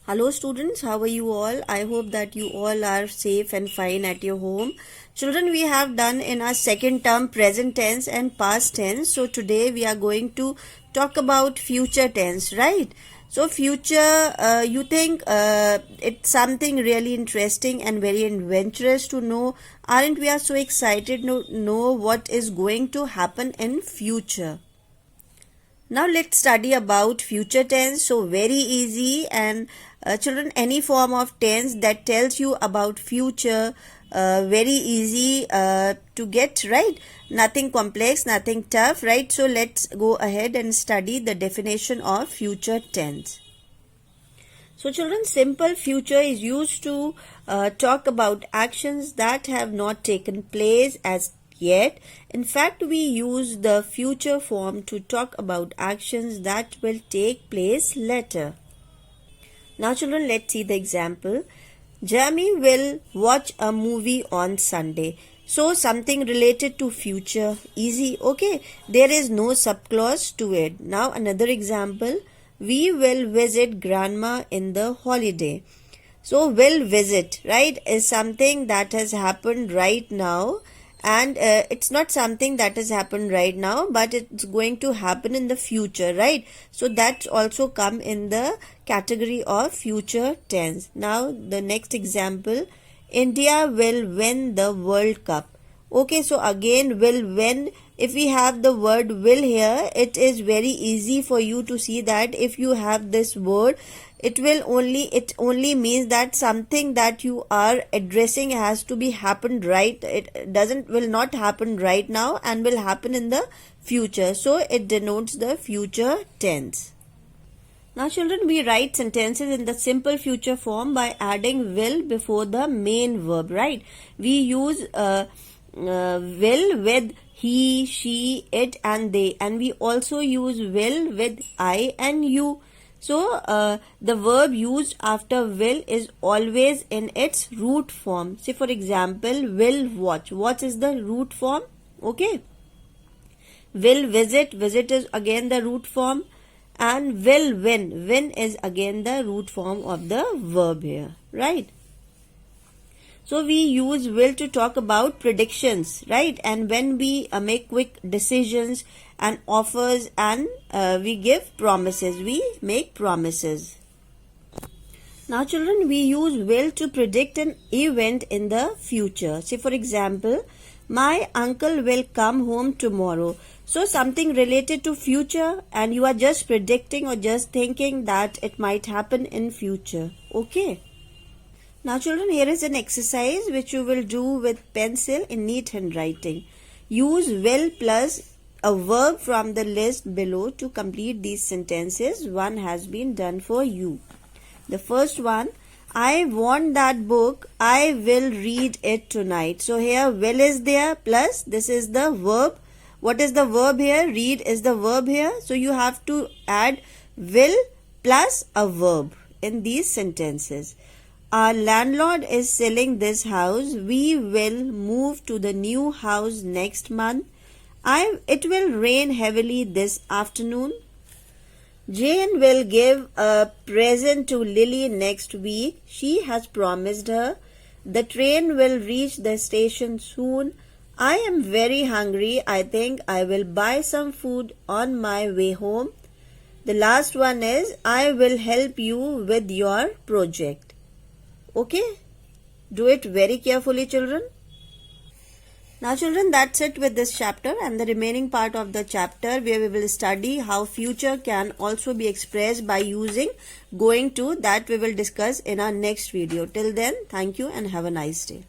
Hello students, how are you all? I hope that you all are safe and fine at your home. Children, we have done in our second term present tense and past tense. So today we are going to talk about future tense, right? So future, you think it's something really interesting and very adventurous to know. Aren't we are so excited to know what is going to happen in future? Now let's study about future tense. So very easy, and children, any form of tense that tells you about future, very easy to get, right? Nothing complex, nothing tough, right? So let's go ahead and study the definition of future tense. So children, simple future is used to talk about actions that have not taken place as yet. In fact, we use the future form to talk about actions that will take place later. Now children, let's see the example. Jeremy will watch a movie on Sunday. So something related to future, easy, okay? There is no subclause to it. Now another example. We will visit grandma in the holiday. So will visit, right, is something that has happened right now, and it's not something that has happened right now, but it's going to happen in the future, right? So that's also come in the category of future tense. Now the next example, India will win the World Cup. Okay, so again, will win. If we have the word will here, it is very easy for you to see that if you have this word, it only means that something that you are addressing has to be happened right. It will not happen right now and will happen in the future. So it denotes the future tense. Now children, we write sentences in the simple future form by adding will before the main verb, right? We use will with he, she, it and they, and we also use will with I and you. So the verb used after will is always in its root form. Say for example, will watch. Watch is the root form, okay? Will visit. Visit is again the root form. And will win. Win is again the root form of the verb here, right? So we use will to talk about predictions, right? And when we make quick decisions and offers, and we give promises, we make promises. Now children, we use will to predict an event in the future. Say for example, my uncle will come home tomorrow. So something related to future, and you are just predicting or just thinking that it might happen in future, okay? Now children, here is an exercise which you will do with pencil in neat handwriting. Use will plus a verb from the list below to complete these sentences. One has been done for you. The first one, I want that book. I will read it tonight. So here will is there plus this is the verb. What is the verb here? Read is the verb here. So you have to add will plus a verb in these sentences. Our landlord is selling this house. We will move to the new house next month. It will rain heavily this afternoon. Jane will give a present to Lily next week. She has promised her. The train will reach the station soon. I am very hungry. I think I will buy some food on my way home. The last one is, I will help you with your project. Okay, do it very carefully children. Now children, that's it with this chapter, and the remaining part of the chapter where we will study how future can also be expressed by using going to, that we will discuss in our next video. Till then, thank you and have a nice day.